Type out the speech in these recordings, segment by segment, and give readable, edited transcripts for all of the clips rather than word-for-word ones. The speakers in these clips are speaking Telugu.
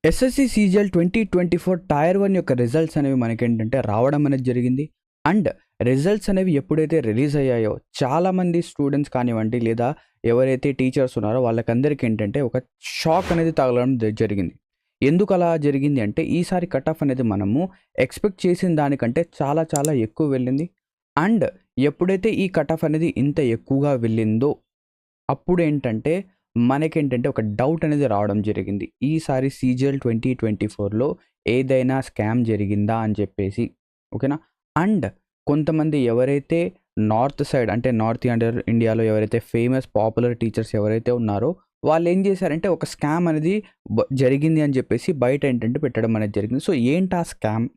ఎస్ఎస్సి సీజీఎల్ 2024 టైర్ 1 యొక్క రిజల్ట్స్ అనేవి మనకేంటంటే రావడం అనేది జరిగింది. అండ్ రిజల్ట్స్ అనేవి ఎప్పుడైతే రిలీజ్ అయ్యాయో చాలామంది స్టూడెంట్స్ కానివ్వండి లేదా ఎవరైతే టీచర్స్ ఉన్నారో వాళ్ళకందరికీ ఏంటంటే ఒక షాక్ అనేది తగలడం జరిగింది. ఎందుకు అలా జరిగింది అంటే ఈసారి కట్ ఆఫ్ అనేది మనము ఎక్స్పెక్ట్ చేసిన దానికంటే చాలా చాలా ఎక్కువ వెళ్ళింది. అండ్ ఎప్పుడైతే ఈ కట్ ఆఫ్ అనేది ఇంత ఎక్కువగా వెళ్ళిందో అప్పుడేంటంటే మనకేంటంటే ఒక డౌట్ అనేది రావడం జరిగింది. ఈసారి సీజీఎల్ 2024లో ఏదైనా స్కామ్ జరిగిందా అని చెప్పేసి. ఓకేనా? అండ్ కొంతమంది ఎవరైతే నార్త్ సైడ్ అంటే నార్త్ ఇండియాలో ఎవరైతే ఫేమస్ పాపులర్ టీచర్స్ ఎవరైతే ఉన్నారో వాళ్ళు ఏం చేశారంటే ఒక స్కామ్ అనేది జరిగింది అని చెప్పేసి బయట ఏంటంటే పెట్టడం అనేది జరిగింది. సో ఏంటి ఆ స్కామ్?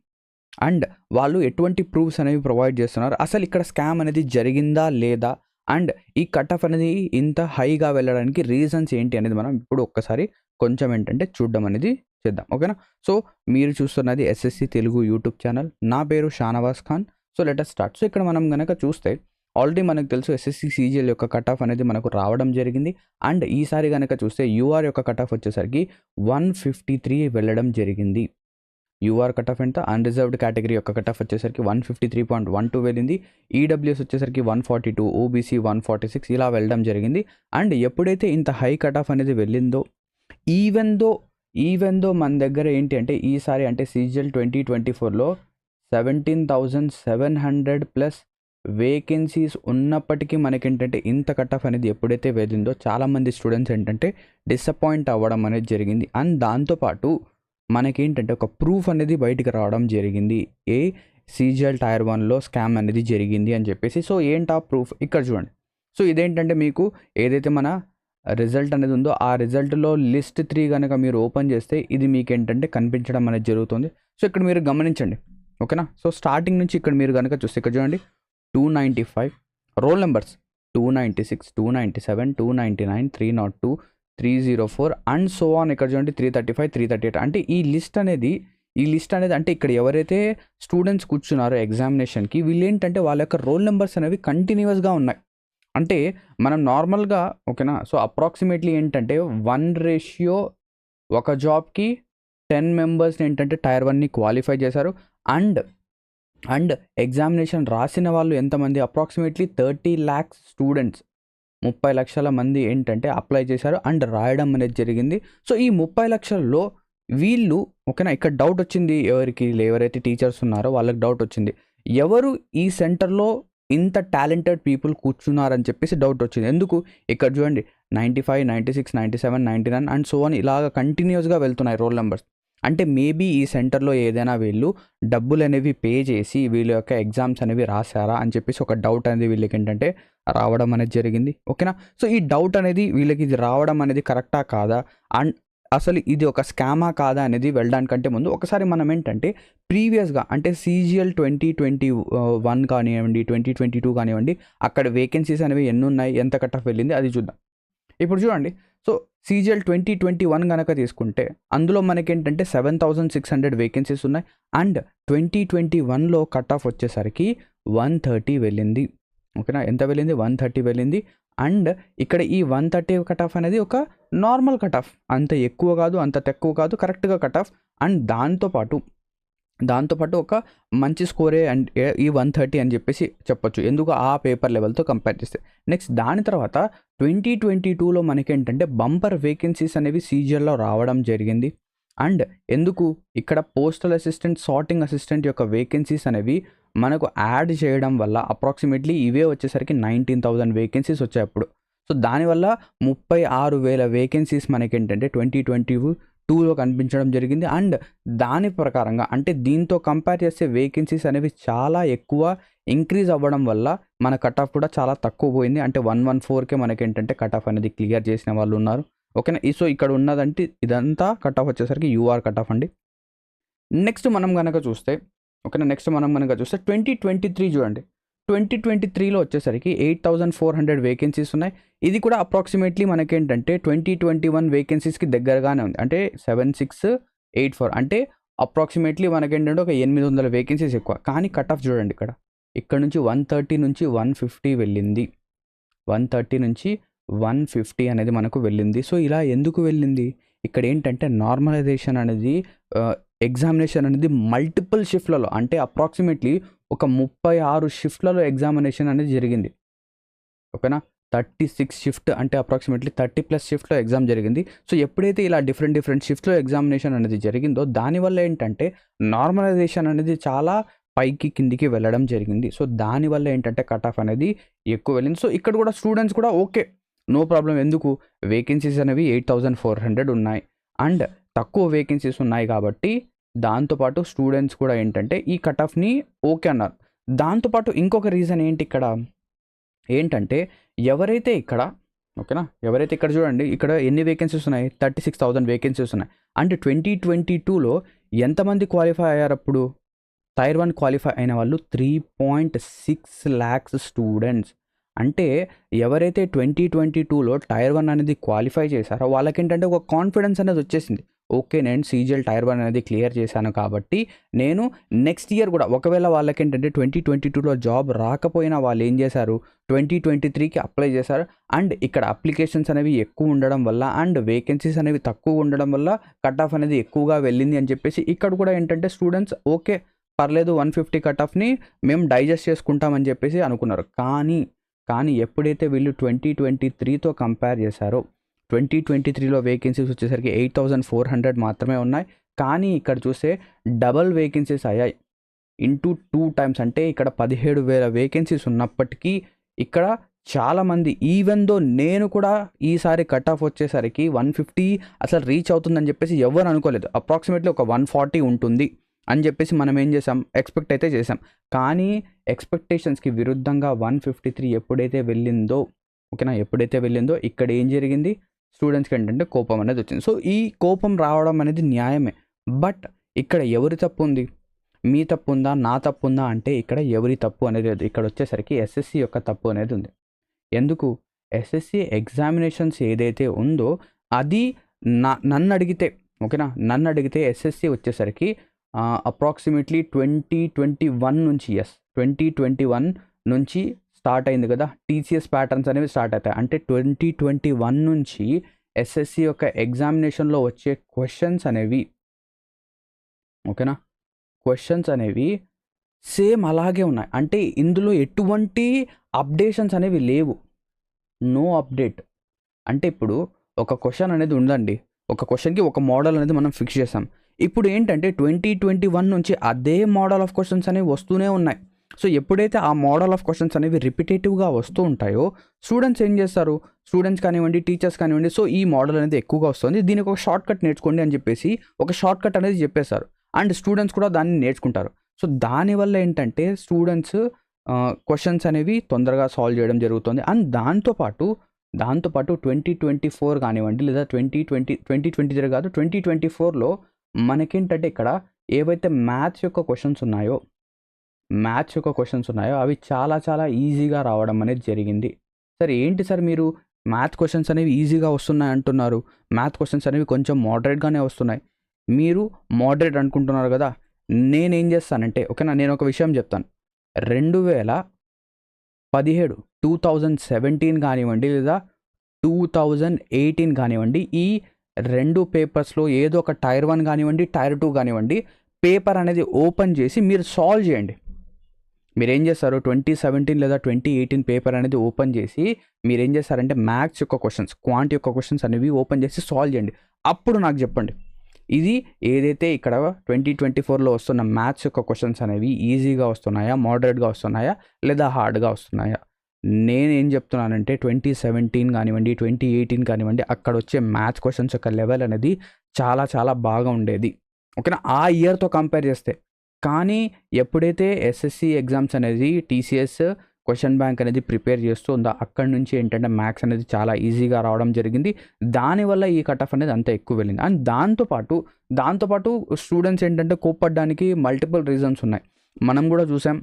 అండ్ వాళ్ళు ఎటువంటి ప్రూఫ్స్ అనేవి ప్రొవైడ్ చేస్తున్నారు? అసలు ఇక్కడ స్కామ్ అనేది జరిగిందా లేదా? అండ్ ఈ కట్ ఆఫ్ అనేది ఇంత హైగా వెళ్ళడానికి రీజన్స్ ఏంటి అనేది మనం ఇప్పుడు ఒక్కసారి కొంచెం ఏంటంటే చూడడం అనేది చేద్దాం. ఓకేనా? సో మీరు చూస్తున్నది ఎస్ఎస్సి తెలుగు యూట్యూబ్ ఛానల్. నా పేరు Shahnawaz Khan. So let us start. So ఇక్కడ మనం కనుక చూస్తే ఆల్రెడీ మనకు తెలుసు ఎస్ఎస్సి సీజీఎల్ యొక్క కట్ ఆఫ్ అనేది మనకు రావడం జరిగింది. అండ్ ఈసారి కనుక చూస్తే యూఆర్ యొక్క కట్ ఆఫ్ వచ్చేసరికి 153 వెళ్ళడం జరిగింది. యూఆర్ కట్ ఆఫ్ ఎంత? అన్రిజర్వ్డ్ కేటగిరీ యొక్క కట్ ఆఫ్ వచ్చేసరికి 153.12 వెళ్ళింది. ఈడబ్ల్యూఎస్ వచ్చేసరికి 142, ఓబీసీ 146 ఇలా వెళ్ళడం జరిగింది. అండ్ ఎప్పుడైతే ఇంత హై కట్ ఆఫ్ అనేది వెళ్ళిందో ఈవెన్ దో మన దగ్గర ఏంటి అంటే ఈసారి అంటే సీజీఎల్ 2024లో 17,700 ప్లస్ వేకెన్సీస్ ఉన్నప్పటికీ మనకేంటంటే ఇంత కట్ ఆఫ్ అనేది ఎప్పుడైతే వెళ్ళిందో చాలామంది స్టూడెంట్స్ ఏంటంటే డిసప్పాయింట్ అవ్వడం అనేది జరిగింది. అండ్ దాంతోపాటు మనకేంటంటే ఒక ప్రూఫ్ అనేది బయటికి రావడం జరిగింది. సీజీఎల్ టైర్ 1లో స్కామ్ అనేది జరిగింది అని చెప్పేసి. సో ఏంటి ఆ ప్రూఫ్? ఇక్కడ చూడండి. సో ఇదేంటంటే మీకు ఏదైతే మన రిజల్ట్ అనేది ఉందో ఆ రిజల్ట్లో లిస్ట్ 3 కనుక మీరు ఓపెన్ చేస్తే ఇది మీకు ఏంటంటే కనిపించడం అనేది జరుగుతుంది. సో ఇక్కడ మీరు గమనించండి. ఓకేనా? సో స్టార్టింగ్ నుంచి ఇక్కడ మీరు కనుక చూస్తే ఇక్కడ చూడండి 295 role numbers 296, 297, 299, 302, 304 and so on. ఇక్కడ చూడండి 335, 338 అంటే ఈ లిస్ట్ అనేది అంటే ఇక్కడ ఎవరైతే స్టూడెంట్స్ కూర్చున్నారో ఎగ్జామినేషన్కి వీళ్ళు ఏంటంటే వాళ్ళ యొక్క రోల్ నెంబర్స్ అనేవి కంటిన్యూస్గా ఉన్నాయి. అంటే మనం నార్మల్గా ఓకేనా? సో అప్రాక్సిమేట్లీ ఏంటంటే 1:, ఒక జాబ్కి 10 మెంబర్స్ని ఏంటంటే టైర్ 1ని క్వాలిఫై చేశారు. అండ్ ఎగ్జామినేషన్ రాసిన వాళ్ళు ఎంతమంది? అప్రాక్సిమేట్లీ 30 lakhs స్టూడెంట్స్, 30 లక్షల మంది ఏంటంటే అప్లై చేశారు అండ్ రాయడం అనేది జరిగింది. సో ఈ 30 లక్షల్లో వీళ్ళు ఓకేనా? ఇక్కడ డౌట్ వచ్చింది ఎవరైతే టీచర్స్ ఉన్నారో వాళ్ళకి డౌట్ వచ్చింది. ఎవరు ఈ సెంటర్లో ఇంత టాలెంటెడ్ పీపుల్ కూర్చున్నారని చెప్పేసి డౌట్ వచ్చింది. ఎందుకు? ఇక్కడ చూడండి 95, 96, 97, 99 అండ్ సో ఆన్ ఇలాగ కంటిన్యూస్గా వెళ్తున్నాయి రోల్ నెంబర్స్. అంటే మేబీ ఈ సెంటర్లో ఏదైనా వీళ్ళు డబ్బులు అనేవి పే చేసి వీళ్ళ యొక్క ఎగ్జామ్స్ అనేవి రాశారా అని చెప్పేసి ఒక డౌట్ అనేది వీళ్ళకి ఏంటంటే రావడం అనేది జరిగింది. ఓకేనా? సో ఈ డౌట్ అనేది వీళ్ళకి ఇది రావడం అనేది కరెక్టా కాదా అండ్ అసలు ఇది ఒక స్కామా కాదా అనేది వెళ్ళడానికంటే ముందు ఒకసారి మనం ఏంటంటే ప్రీవియస్గా అంటే సీజీఎల్ 2021 కానివ్వండి 2022 కానివ్వండి అక్కడ వేకెన్సీస్ అనేవి ఎన్ని ఉన్నాయి, ఎంత కట్ ఆఫ్ వెళ్ళింది అది చూద్దాం. ఇప్పుడు చూడండి. సో సీజీఎల్ 2021 కనుక తీసుకుంటే అందులో మనకేంటంటే 7,600 వేకెన్సీస్ ఉన్నాయి. అండ్ 2021లో కట్ ఆఫ్ వచ్చేసరికి 130 వెళ్ళింది. ఓకేనా? ఎంత వెళ్ళింది? 130 వెళ్ళింది. అండ్ ఇక్కడ ఈ 130 కట్ ఆఫ్ అనేది ఒక నార్మల్ కట్ ఆఫ్, అంత ఎక్కువ కాదు అంత తక్కువ కాదు, కరెక్ట్గా కట్ ఆఫ్. అండ్ దాంతోపాటు ఒక మంచి స్కోరే అండ్ ఈ 130 అని చెప్పేసి చెప్పొచ్చు. ఎందుకు? ఆ పేపర్ లెవెల్తో కంపేర్ చేస్తే. నెక్స్ట్ దాని తర్వాత 2022లో మనకేంటంటే బంపర్ వేకెన్సీస్ అనేవి సీజీఎల్లో రావడం జరిగింది. అండ్ ఎందుకు? ఇక్కడ పోస్టల్ అసిస్టెంట్, సార్టింగ్ అసిస్టెంట్ యొక్క వేకెన్సీస్ అనేవి మనకు యాడ్ చేయడం వల్ల అప్రాక్సిమేట్లీ ఇవే వచ్చేసరికి 19,000 వేకెన్సీస్ వచ్చాయి అప్పుడు. సో దానివల్ల 36,000 వేకెన్సీస్ మనకేంటంటే 2022లో కనిపించడం జరిగింది. అండ్ దాని ప్రకారంగా అంటే దీంతో కంపేర్ చేస్తే వేకెన్సీస్ అనేవి చాలా ఎక్కువ ఇంక్రీజ్ అవ్వడం వల్ల మన కట్ ఆఫ్ కూడా చాలా తక్కువ పోయింది. అంటే 114కే మనకేంటంటే కట్ ఆఫ్ అనేది క్లియర్ చేసిన వాళ్ళు ఉన్నారు. ఓకేనా? సో ఇక్కడ ఉన్నదంటే ఇదంతా కట్ ఆఫ్ వచ్చేసరికి యూఆర్ కట్ ఆఫ్ అండి. నెక్స్ట్ మనం కనుక చూస్తే 2023 చూడండి. 2023లో వచ్చేసరికి 8,400 వేకెన్సీస్ ఉన్నాయి. ఇది కూడా అప్రాక్సిమేట్లీ మనకేంటంటే 2021 వేకెన్సీస్కి దగ్గరగానే ఉంది. అంటే 7684 అంటే అప్రాక్సిమేట్లీ మనకేంటంటే ఒక 800 వేకెన్సీస్ ఎక్కువ. కానీ కట్ ఆఫ్ చూడండి ఇక్కడ నుంచి 130 నుంచి 150 వెళ్ళింది. 130 నుంచి 150 అనేది మనకు వెళ్ళింది. సో ఇలా ఎందుకు వెళ్ళింది? ఇక్కడ ఏంటంటే నార్మలైజేషన్ అనేది ఎగ్జామినేషన్ అనేది మల్టిపుల్ షిఫ్ట్లలో అంటే అప్రాక్సిమేట్లీ ఒక 36 షిఫ్ట్లలో ఎగ్జామినేషన్ అనేది జరిగింది. ఓకేనా, 36 షిఫ్ట్ అంటే అప్రాక్సిమేట్లీ 30+ షిఫ్ట్లో ఎగ్జామ్ జరిగింది. సో ఎప్పుడైతే ఇలా డిఫరెంట్ షిఫ్ట్లో ఎగ్జామినేషన్ అనేది జరిగిందో దానివల్ల ఏంటంటే నార్మలైజేషన్ అనేది చాలా పైకి కిందికి వెళ్ళడం జరిగింది. సో దానివల్ల ఏంటంటే కట్ ఆఫ్ అనేది ఎక్కువ వెళ్ళింది. సో ఇక్కడ కూడా స్టూడెంట్స్ కూడా ఓకే, నో ప్రాబ్లం. ఎందుకు, వేకెన్సీస్ అనేవి 8400 ఉన్నాయి అండ్ తక్కువ వేకెన్సీస్ ఉన్నాయి కాబట్టి దాంతోపాటు స్టూడెంట్స్ కూడా ఏంటంటే ఈ కట్ ఆఫ్ని ఓకే అన్నారు. దాంతోపాటు ఇంకొక రీజన్ ఏంటి ఇక్కడ ఏంటంటే ఎవరైతే ఇక్కడ ఓకేనా, ఎవరైతే ఇక్కడ చూడండి, ఇక్కడ ఎన్ని వేకెన్సీస్ ఉన్నాయి, 36,000 వేకెన్సీస్ ఉన్నాయి. అండ్ 2022లో ఎంతమంది క్వాలిఫై అయ్యారు అప్పుడు, టైర్ 1 క్వాలిఫై అయిన వాళ్ళు 3.6 lakhs స్టూడెంట్స్. అంటే ఎవరైతే 2022లో టైర్ 1 అనేది క్వాలిఫై చేశారో వాళ్ళకేంటంటే ఒక కాన్ఫిడెన్స్ అనేది వచ్చేసింది. ఓకే, నేను సీజీఎల్ టైర్ 1 అనేది క్లియర్ చేశాను కాబట్టి నేను నెక్స్ట్ ఇయర్ కూడా ఒకవేళ వాళ్ళకేంటంటే 2022లో జాబ్ రాకపోయినా వాళ్ళు ఏం చేశారు, 2023కి అప్లై చేశారు. అండ్ ఇక్కడ అప్లికేషన్స్ అనేవి ఎక్కువ ఉండడం వల్ల అండ్ వేకెన్సీస్ అనేవి తక్కువ ఉండడం వల్ల కట్ ఆఫ్ అనేది ఎక్కువగా వెళ్ళింది అని చెప్పేసి ఇక్కడ కూడా ఏంటంటే స్టూడెంట్స్ ఓకే పర్లేదు 150 కట్ ఆఫ్ని మేము డైజెస్ట్ చేసుకుంటామని చెప్పేసి అనుకున్నారు. కానీ ఎప్పుడైతే వీళ్ళు 2023తో కంపేర్ చేశారో 2023లో వేకెన్సీస్ వచ్చేసరికి 8400 మాత్రమే ఉన్నాయి. కానీ ఇక్కడ చూస్తే డబల్ వేకెన్సీస్ అయ్యాయి, ఇంటూ 2 times. అంటే ఇక్కడ 17,000 వేకెన్సీస్ ఉన్నప్పటికీ ఇక్కడ చాలామంది ఈవెన్ దో నేను కూడా ఈసారి కట్ ఆఫ్ వచ్చేసరికి 150 అసలు రీచ్ అవుతుందని చెప్పేసి ఎవరు అనుకోలేదు. అప్రాక్సిమేట్లీ ఒక 140 ఉంటుంది అని చెప్పేసి మనం ఏం చేసాం, ఎక్స్పెక్ట్ అయితే చేసాం. కానీ ఎక్స్పెక్టేషన్స్కి విరుద్ధంగా 153 ఎప్పుడైతే వెళ్ళిందో ఓకేనా, ఎప్పుడైతే వెళ్ళిందో ఇక్కడ ఏం జరిగింది, స్టూడెంట్స్కి ఏంటంటే కోపం అనేది వచ్చింది. సో ఈ కోపం రావడం అనేది న్యాయమే. బట్ ఇక్కడ ఎవరి తప్పు ఉంది, మీ తప్పు ఉందా, నా తప్పు ఉందా అంటే ఇక్కడ ఎవరి తప్పు అనేది లేదు. ఇక్కడ వచ్చేసరికి ఎస్ఎస్సి యొక్క తప్పు అనేది ఉంది. ఎందుకు, ఎస్ఎస్సి ఎగ్జామినేషన్స్ ఏదైతే ఉందో అది నన్ను అడిగితే ఓకేనా, నన్ను అడిగితే ఎస్ఎస్సి వచ్చేసరికి అప్రాక్సిమేట్లీ 2021 నుంచి 2021 నుంచి స్టార్ట్ అయింది కదా, టీసీఎస్ ప్యాటర్న్స్ అనేవి స్టార్ట్ అవుతాయి. అంటే 2021 నుంచి ఎస్ఎస్సి యొక్క ఎగ్జామినేషన్లో వచ్చే క్వశ్చన్స్ అనేవి ఓకేనా, క్వశ్చన్స్ అనేవి సేమ్ అలాగే ఉన్నాయి. అంటే ఇందులో ఎటువంటి అప్డేషన్స్ అనేవి లేవు, నో అప్డేట్. అంటే ఇప్పుడు ఒక క్వశ్చన్ అనేది ఉందండి, ఒక క్వశ్చన్కి ఒక మోడల్ అనేది మనం ఫిక్స్ చేసాం. ఇప్పుడు ఏంటంటే 2021 నుంచి అదే మోడల్ ఆఫ్ క్వశ్చన్స్ అనేవి వస్తూనే ఉన్నాయి. సో ఎప్పుడైతే ఆ మోడల్ ఆఫ్ క్వశ్చన్స్ అనేవి రిపిటేటివ్గా వస్తూ ఉంటాయో స్టూడెంట్స్ ఏం చేస్తారు, స్టూడెంట్స్ కానివ్వండి, టీచర్స్ కానివ్వండి, సో ఈ మోడల్ అనేది ఎక్కువగా వస్తుంది, దీనికి ఒక షార్ట్ కట్ నేర్చుకోండి అని చెప్పేసి ఒక షార్ట్ కట్ అనేది చెప్పేశారు. అండ్ స్టూడెంట్స్ కూడా దాన్ని నేర్చుకుంటారు. సో దానివల్ల ఏంటంటే స్టూడెంట్స్ క్వశ్చన్స్ అనేవి తొందరగా సాల్వ్ చేయడం జరుగుతుంది. అండ్ దాంతోపాటు 2024 కానివ్వండి లేదా 2023 కాదు 2024లో మనకేంటంటే ఇక్కడ ఏవైతే మ్యాథ్స్ యొక్క క్వశ్చన్స్ ఉన్నాయో అవి చాలా ఈజీగా రావడం అనేది జరిగింది. సరే ఏంటి సార్ మీరు మ్యాథ్స్ క్వశ్చన్స్ అనేవి ఈజీగా వస్తున్నాయి అంటున్నారు, మ్యాథ్స్ క్వశ్చన్స్ అనేవి కొంచెం మోడరేట్గానే వస్తున్నాయి, మీరు మోడరేట్ అనుకుంటున్నారు కదా. నేనేం చేస్తానంటే ఓకేనా, నేను ఒక విషయం చెప్తాను. 2017 కానివ్వండి లేదా 2018 కానివ్వండి, ఈ 2 పేపర్స్లో ఏదో ఒక టైర్ 1 కానివ్వండి, టైర్ 2 కానివ్వండి, పేపర్ అనేది ఓపెన్ చేసి మీరు సాల్వ్ చేయండి. మీరేం చేస్తారు, 2017 లేదా 2018 పేపర్ అనేది ఓపెన్ చేసి మీరేం చేస్తారంటే మ్యాథ్స్ యొక్క క్వశ్చన్స్, క్వాంట్ యొక్క క్వశ్చన్స్ అనేవి ఓపెన్ చేసి సాల్వ్ చేయండి. అప్పుడు నాకు చెప్పండి, ఇది ఏదైతే ఇక్కడ 2024లో వస్తున్న మ్యాథ్స్ యొక్క క్వశ్చన్స్ అనేవి ఈజీగా వస్తున్నాయా, మోడరేట్గా వస్తున్నాయా లేదా హార్డ్గా వస్తున్నాయా. నేనేం చెప్తున్నానంటే 2017 కానివ్వండి, 2018 కానివ్వండి, అక్కడ వచ్చే మ్యాథ్స్ క్వశ్చన్స్ యొక్క లెవెల్ అనేది చాలా బాగా ఉండేది ఓకేనా, ఆ ఇయర్తో కంపేర్ చేస్తే. కానీ ఎప్పుడైతే ఎస్ఎస్సి ఎగ్జామ్స్ అనేది టీసీఎస్ క్వశ్చన్ బ్యాంక్ అనేది ప్రిపేర్ చేస్తుందో అక్కడి నుంచి ఏంటంటే మ్యాథ్స్ అనేది చాలా ఈజీగా రావడం జరిగింది. దానివల్ల ఈ కట్ ఆఫ్ అనేది అంత ఎక్కువ వెళ్ళింది. అండ్ దాంతోపాటు స్టూడెంట్స్ ఏంటంటే కోప్పడడానికి మల్టిపుల్ రీజన్స్ ఉన్నాయి. మనం కూడా చూసాం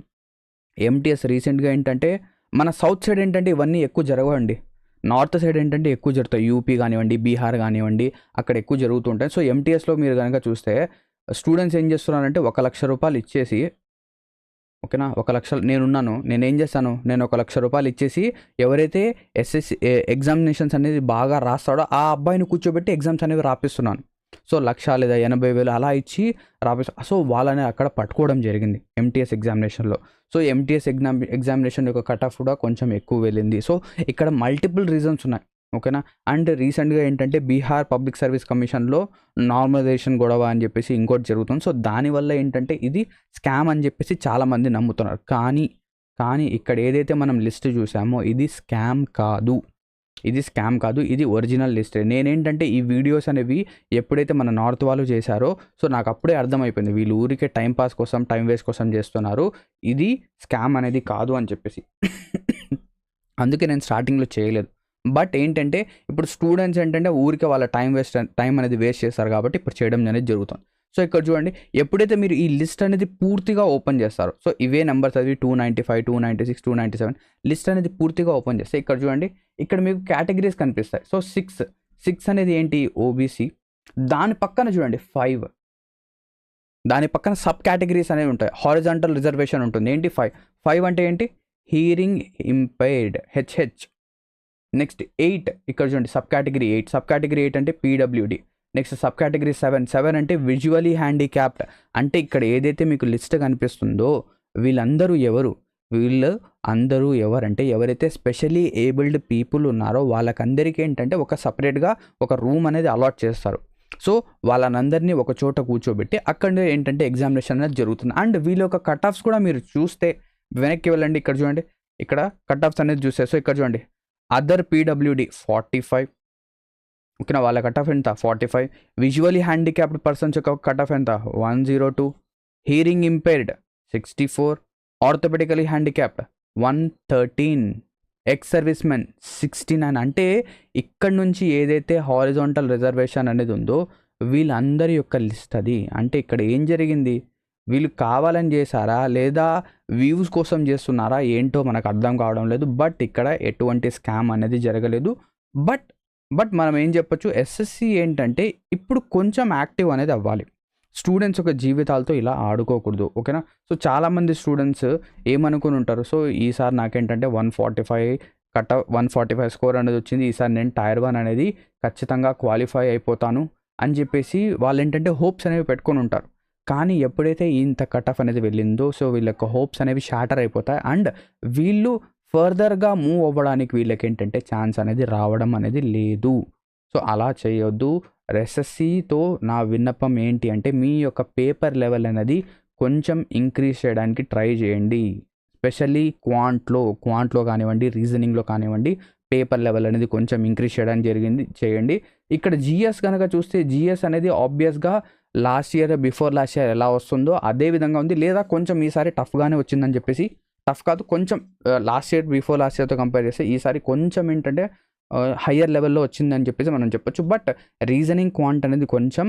ఎంటీఎస్ రీసెంట్గా ఏంటంటే మన సౌత్ సైడ్ ఏంటంటే ఇవన్నీ ఎక్కువ జరగవండి, నార్త్ సైడ్ ఏంటంటే ఎక్కువ జరుగుతాయి. యూపీ కానివ్వండి, బీహార్ కానివ్వండి, అక్కడ ఎక్కువ జరుగుతుంటాయి. సో ఎంటీఎస్లో మీరు కనుక చూస్తే స్టూడెంట్స్ ఏం చేస్తున్నారంటే 1,00,000 రూపాయలు ఇచ్చేసి ఓకేనా. 1,00,000 నేనున్నాను, నేనేం చేస్తాను, నేను 1,00,000 రూపాయలు ఇచ్చేసి ఎవరైతే ఎస్ఎస్సి ఎగ్జామినేషన్స్ అనేది బాగా రాస్తాడో ఆ అబ్బాయిని కూర్చోబెట్టి ఎగ్జామ్స్ అనేవి రాపిస్తున్నాను. సో 1,00,000 లేదా 80,000 అలా ఇచ్చి సో వాళ్ళని అక్కడ పట్టుకోవడం జరిగింది ఎంటీఎస్ ఎగ్జామినేషన్లో. సో ఎంటీఎస్ ఎగ్జామినేషన్ యొక్క కట్ ఆఫ్ కూడా కొంచెం ఎక్కువ వెళ్ళింది. సో ఇక్కడ మల్టిపుల్ రీజన్స్ ఉన్నాయి, ఓకేనా. అండ్ రీసెంట్గా ఏంటంటే బీహార్ పబ్లిక్ సర్వీస్ కమిషన్లో నార్మలైజేషన్ గొడవ అని చెప్పేసి ఇంకోటి జరుగుతుంది. సో దానివల్ల ఏంటంటే ఇది స్కామ్ అని చెప్పేసి చాలామంది నమ్ముతున్నారు. కానీ ఇక్కడ ఏదైతే మనం లిస్ట్ చూసామో ఇది స్కామ్ కాదు, ఇది ఒరిజినల్ లిస్టే. నేనేంటంటే ఈ వీడియోస్ అనేవి ఎప్పుడైతే మన నార్త్ వాళ్ళు చేశారో సో నాకు అప్పుడే అర్థమైపోయింది వీళ్ళు ఊరికే టైం పాస్ కోసం, టైం వేస్ట్ కోసం చేస్తున్నారు, ఇది స్కామ్ అనేది కాదు అని చెప్పేసి. అందుకే నేను స్టార్టింగ్లో చేయలేదు. బట్ ఏంటంటే ఇప్పుడు స్టూడెంట్స్ ఏంటంటే ఊరికే వాళ్ళ టైం అనేది వేస్ట్ చేస్తారు కాబట్టి ఇప్పుడు చేయడం అనేది జరుగుతుంది. సో ఇక్కడ చూడండి, ఎప్పుడైతే మీరు ఈ లిస్ట్ అనేది పూర్తిగా ఓపెన్ చేస్తారో, సో ఇవే నెంబర్స్ అది 295, 296, 297 లిస్ట్ అనేది పూర్తిగా ఓపెన్ చేస్తే ఇక్కడ చూడండి, ఇక్కడ మీకు కేటగిరీస్ కనిపిస్తాయి. సో 6 అనేది ఏంటి, ఓబీసీ. దాని పక్కన చూడండి 5, దాని పక్కన సబ్ కేటగిరీస్ అనేవి ఉంటాయి. హారిజాంటల్ రిజర్వేషన్ ఉంటుంది, ఏంటి 5 అంటే ఏంటి, హియరింగ్ ఇంపైర్డ్, హెచ్హెచ్. నెక్స్ట్ 8, ఇక్కడ చూడండి సబ్ కేటగిరీ 8 అంటే పీడబ్ల్యూడి. నెక్స్ట్ సబ్ కేటగిరీ 7 అంటే విజువలీ హ్యాండిక్యాప్డ్. అంటే ఇక్కడ ఏదైతే మీకు లిస్ట్ కనిపిస్తుందో వీళ్ళందరూ ఎవరంటే ఎవరైతే స్పెషలీ ఏబుల్డ్ పీపుల్ ఉన్నారో వాళ్ళకందరికీ ఏంటంటే ఒక సపరేట్గా ఒక రూమ్ అనేది అలాట్ చేస్తారు. సో వాళ్ళనందరినీ ఒక చోట కూర్చోబెట్టి అక్కడ ఏంటంటే ఎగ్జామినేషన్ అనేది జరుగుతుంది. అండ్ వీళ్ళ యొక్క కట్ ఆఫ్స్ కూడా మీరు చూస్తే వెనక్కి వెళ్ళండి, ఇక్కడ చూడండి, ఇక్కడ కట్ ఆఫ్స్ అనేది చూస్తే సో ఇక్కడ చూడండి, అదర్ పీడబ్ల్యూడి 45, ఓకేనా, వాళ్ళ కట్ ఆఫ్ ఎంత 45. విజువలీ హ్యాండిక్యాప్డ్ పర్సన్స్ యొక్క కట్ ఆఫ్ ఎంత 102. Hearing impaired 64. Orthopaedically handicapped 113. Ex servicemen 69. అంటే ఇక్కడ నుంచి ఏదైతే హారిజాంటల్ రిజర్వేషన్ అనేది ఉందో వీళ్ళందరి యొక్క లిస్ట్ అది. అంటే ఇక్కడ ఏం జరిగింది, వీళ్ళు కావాలని చేశారా లేదా వ్యూస్ కోసం చేస్తున్నారా ఏంటో మనకు అర్థం కావడం లేదు. బట్ ఇక్కడ ఎటువంటి స్కామ్ అనేది జరగలేదు. బట్ మనం ఏం చెప్పొచ్చు, ఎస్ఎస్సి ఏంటంటే ఇప్పుడు కొంచెం యాక్టివ్ అనేది అవ్వాలి. స్టూడెంట్స్ యొక్క జీవితాలతో ఇలా ఆడుకోకూడదు, ఓకేనా. సో చాలామంది స్టూడెంట్స్ ఏమనుకుని ఉంటారు, సో ఈసారి నాకేంటంటే 145 స్కోర్ అనేది వచ్చింది, ఈసారి నేను టైర్ 1 అనేది ఖచ్చితంగా క్వాలిఫై అయిపోతాను అని చెప్పేసి వాళ్ళు ఏంటంటే హోప్స్ అనేవి పెట్టుకొని ఉంటారు. కానీ ఎప్పుడైతే ఇంత కట్ ఆఫ్ అనేది వెళ్ళిందో సో వీళ్ళ యొక్క హోప్స్ అనేవి షాటర్ అయిపోతాయి. అండ్ వీళ్ళు ఫర్దర్గా మూవ్ అవ్వడానికి వీళ్ళకి ఏంటంటే ఛాన్స్ అనేది రావడం అనేది లేదు. సో అలా చేయొద్దు. ఎస్ఎస్సితో నా విన్నపం ఏంటి అంటే మీ యొక్క పేపర్ లెవెల్ అనేది కొంచెం ఇంక్రీజ్ చేయడానికి ట్రై చేయండి. స్పెషల్లీ క్వాంట్లో కానివ్వండి, రీజనింగ్లో కానివ్వండి, పేపర్ లెవెల్ అనేది కొంచెం ఇంక్రీజ్ చేయడానికి చేయండి. ఇక్కడ జిఎస్ కనుక చూస్తే జిఎస్ అనేది ఆబ్వియస్గా బిఫోర్ లాస్ట్ ఇయర్ ఎలా వస్తుందో అదే విధంగా ఉంది, లేదా కొంచెం ఈసారి టఫ్గానే వచ్చిందని చెప్పేసి, టఫ్ కాదు కొంచెం బిఫోర్ లాస్ట్ ఇయర్తో కంపేర్ చేస్తే ఈసారి కొంచెం ఏంటంటే హయ్యర్ లెవెల్లో వచ్చిందని చెప్పేసి మనం చెప్పొచ్చు. బట్ రీజనింగ్ క్వాంట్ అనేది కొంచెం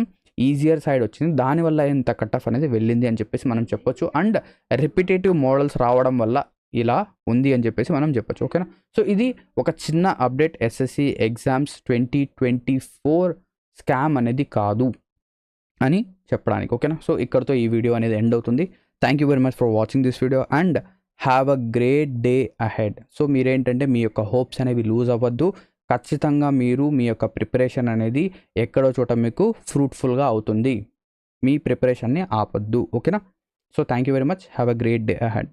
ఈజియర్ సైడ్ వచ్చింది, దానివల్ల ఇంత కట్ ఆఫ్ అనేది వెళ్ళింది అని చెప్పేసి మనం చెప్పొచ్చు. అండ్ రిపిటేటివ్ మోడల్స్ రావడం వల్ల ఇలా ఉంది అని చెప్పేసి మనం చెప్పొచ్చు, ఓకేనా. సో ఇది ఒక చిన్న అప్డేట్, ఎస్ఎస్సి ఎగ్జామ్స్ 2024 స్కామ్ అనేది కాదు అని చెప్పడానికి, ఓకేనా. సో ఇక్కడితో ఈ వీడియో అనేది ఎండ్ అవుతుంది. Thank you very much for watching this video and have a great day ahead. So మీరేంటంటే మీ యొక్క హోప్స్ అనేవి లూజ్ అవ్వద్దు. ఖచ్చితంగా మీరు మీ యొక్క ప్రిపరేషన్ అనేది ఎక్కడో చోట మీకు ఫ్రూట్ఫుల్గా అవుతుంది. మీ ప్రిపరేషన్ని ఆపొద్దు, ఓకేనా. So thank you very much, have a great day ahead.